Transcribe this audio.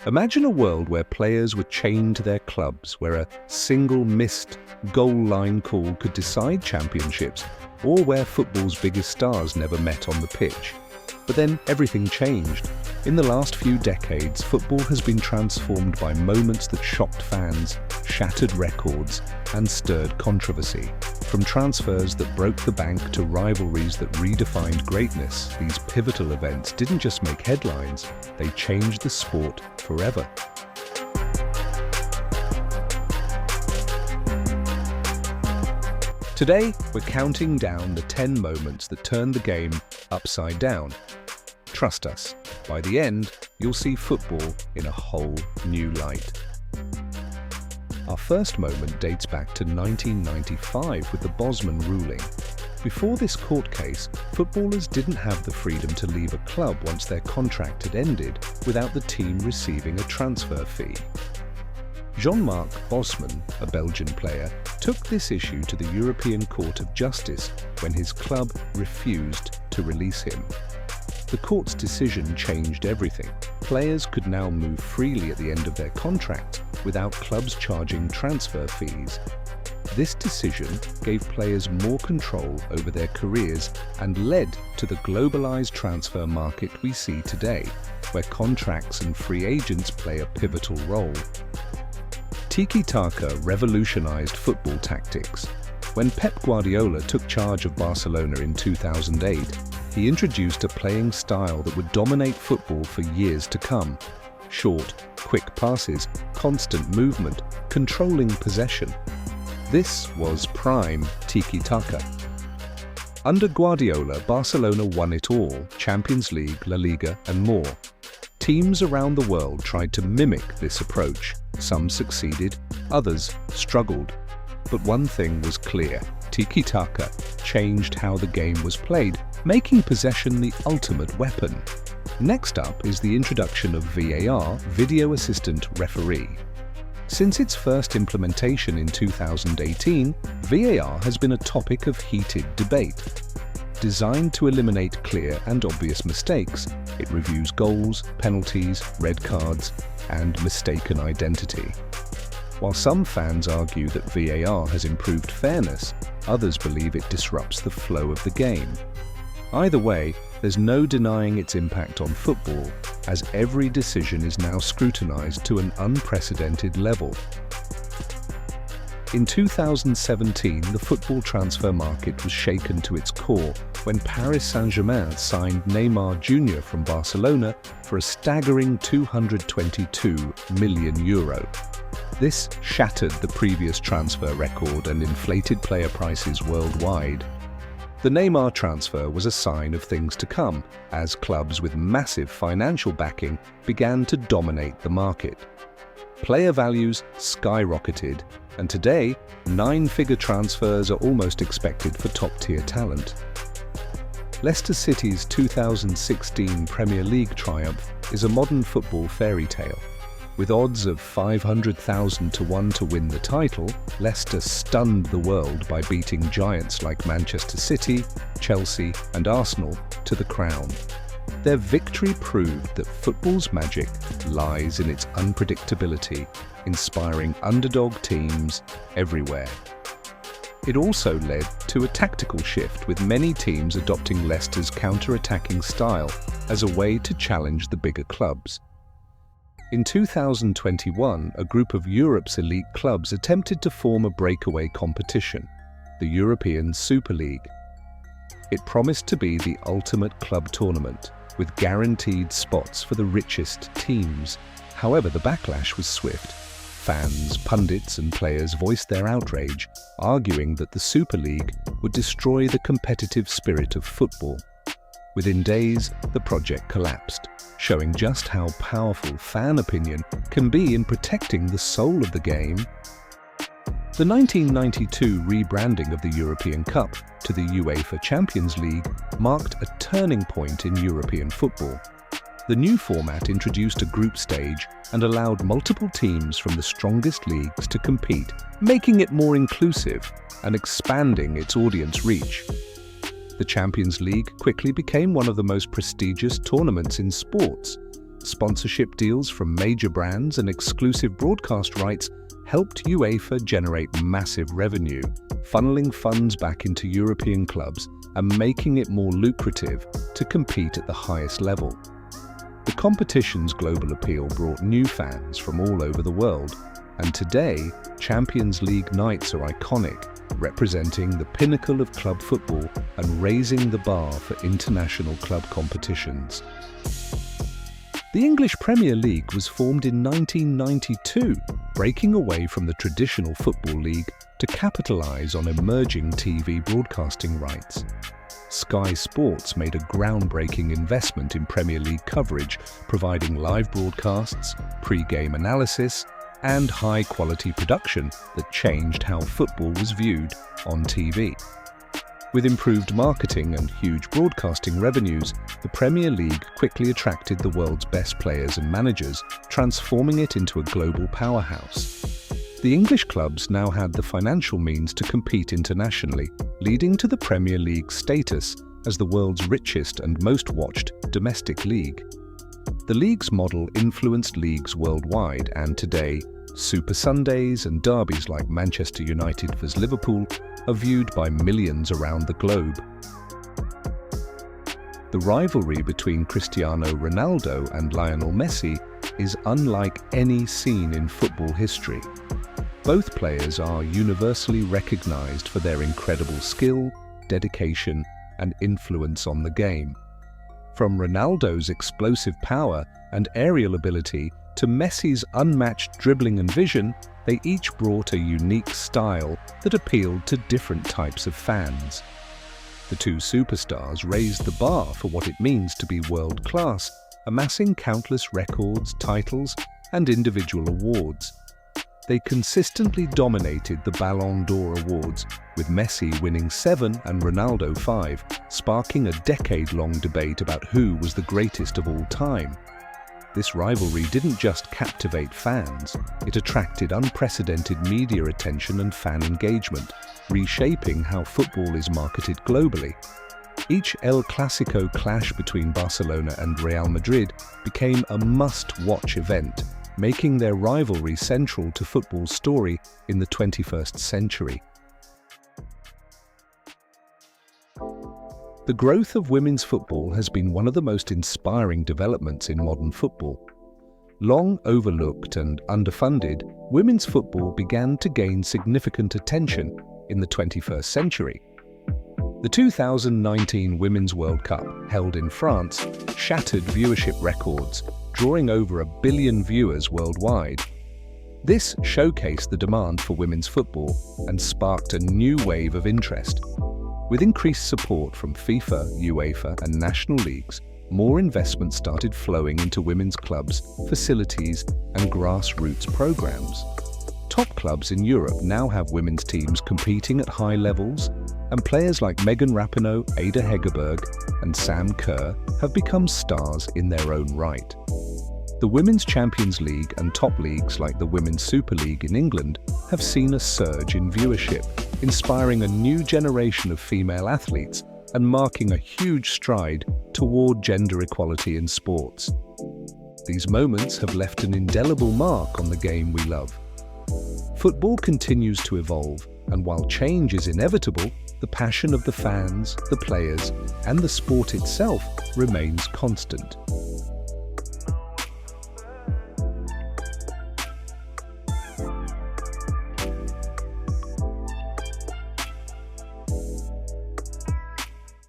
Imagine a world where players were chained to their clubs, where a single missed goal line call could decide championships, or where football's biggest stars never met on the pitch. But then everything changed. In the last few decades, football has been transformed by moments that shocked fans, shattered records, and stirred controversy. From transfers that broke the bank to rivalries that redefined greatness, these pivotal events didn't just make headlines, they changed the sport forever. Today, we're counting down the 10 moments that turned the game upside down. Trust us, by the end, you'll see football in a whole new light. Our first moment dates back to 1995 with the Bosman ruling. Before this court case, footballers didn't have the freedom to leave a club once their contract had ended without the team receiving a transfer fee. Jean-Marc Bosman, a Belgian player, took this issue to the European Court of Justice when his club refused to release him. The court's decision changed everything. Players could now move freely at the end of their contract without clubs charging transfer fees. This decision gave players more control over their careers and led to the globalized transfer market we see today, where contracts and free agents play a pivotal role. Tiki-taka revolutionized football tactics. When Pep Guardiola took charge of Barcelona in 2008, he introduced a playing style that would dominate football for years to come. Short, quick passes, constant movement, controlling possession. This was prime tiki-taka. Under Guardiola, Barcelona won it all: Champions League, La Liga, and more. Teams around the world tried to mimic this approach. Some succeeded, others struggled. But one thing was clear: tiki-taka changed how the game was played, making possession the ultimate weapon. Next up is the introduction of VAR, Video Assistant Referee. Since its first implementation in 2018, VAR has been a topic of heated debate. Designed to eliminate clear and obvious mistakes, it reviews goals, penalties, red cards, and mistaken identity. While some fans argue that VAR has improved fairness, others believe it disrupts the flow of the game. Either way, there's no denying its impact on football, as every decision is now scrutinized to an unprecedented level. In 2017, the football transfer market was shaken to its core when Paris Saint-Germain signed Neymar Jr. from Barcelona for a staggering €222 million. This shattered the previous transfer record and inflated player prices worldwide. The Neymar transfer was a sign of things to come, as clubs with massive financial backing began to dominate the market. Player values skyrocketed, and today, 9-figure transfers are almost expected for top-tier talent. Leicester City's 2016 Premier League triumph is a modern football fairy tale. With odds of 500,000 to 1 to win the title, Leicester stunned the world by beating giants like Manchester City, Chelsea, and Arsenal to the crown. Their victory proved that football's magic lies in its unpredictability, inspiring underdog teams everywhere. It also led to a tactical shift, with many teams adopting Leicester's counter-attacking style as a way to challenge the bigger clubs. In 2021, a group of Europe's elite clubs attempted to form a breakaway competition, the European Super League. It promised to be the ultimate club tournament, with guaranteed spots for the richest teams. However, the backlash was swift. Fans, pundits, and players voiced their outrage, arguing that the Super League would destroy the competitive spirit of football. Within days, the project collapsed, showing just how powerful fan opinion can be in protecting the soul of the game. The 1992 rebranding of the European Cup to the UEFA Champions League marked a turning point in European football. The new format introduced a group stage and allowed multiple teams from the strongest leagues to compete, making it more inclusive and expanding its audience reach. The Champions League quickly became one of the most prestigious tournaments in sports, Sponsorship deals from major brands and exclusive broadcast rights helped UEFA generate massive revenue, funneling funds back into European clubs and making it more lucrative to compete at the highest level. The competition's global appeal brought new fans from all over the world, and today, Champions League nights are iconic, representing the pinnacle of club football and raising the bar for international club competitions. The English Premier League was formed in 1992, breaking away from the traditional Football League to capitalise on emerging TV broadcasting rights. Sky Sports made a groundbreaking investment in Premier League coverage, providing live broadcasts, pre-game analysis, and high-quality production that changed how football was viewed on TV. With improved marketing and huge broadcasting revenues, the Premier League quickly attracted the world's best players and managers, transforming it into a global powerhouse. The English clubs now had the financial means to compete internationally, leading to the Premier League's status as the world's richest and most watched domestic league. The league's model influenced leagues worldwide, and today, Super Sundays and derbies like Manchester United vs Liverpool are viewed by millions around the globe. The rivalry between Cristiano Ronaldo and Lionel Messi is unlike any seen in football history. Both players are universally recognized for their incredible skill, dedication, and influence on the game. From Ronaldo's explosive power and aerial ability to Messi's unmatched dribbling and vision, they each brought a unique style that appealed to different types of fans. The two superstars raised the bar for what it means to be world-class, amassing countless records, titles, and individual awards. They consistently dominated the Ballon d'Or awards, with Messi winning 7 and Ronaldo 5, sparking a decade-long debate about who was the greatest of all time. This rivalry didn't just captivate fans, it attracted unprecedented media attention and fan engagement, reshaping how football is marketed globally. Each El Clasico clash between Barcelona and Real Madrid became a must-watch event, making their rivalry central to football's story in the 21st century. The growth of women's football has been one of the most inspiring developments in modern football. Long overlooked and underfunded, women's football began to gain significant attention in the 21st century. The 2019 Women's World Cup, held in France, shattered viewership records, drawing over 1 billion viewers worldwide. This showcased the demand for women's football and sparked a new wave of interest. With increased support from FIFA, UEFA, and national leagues, more investment started flowing into women's clubs, facilities, and grassroots programs. Top clubs in Europe now have women's teams competing at high levels, and players like Megan Rapinoe, Ada Hegerberg, and Sam Kerr have become stars in their own right. The Women's Champions League and top leagues like the Women's Super League in England have seen a surge in viewership, inspiring a new generation of female athletes and marking a huge stride toward gender equality in sports. These moments have left an indelible mark on the game we love. Football continues to evolve, and while change is inevitable, the passion of the fans, the players, and the sport itself remains constant.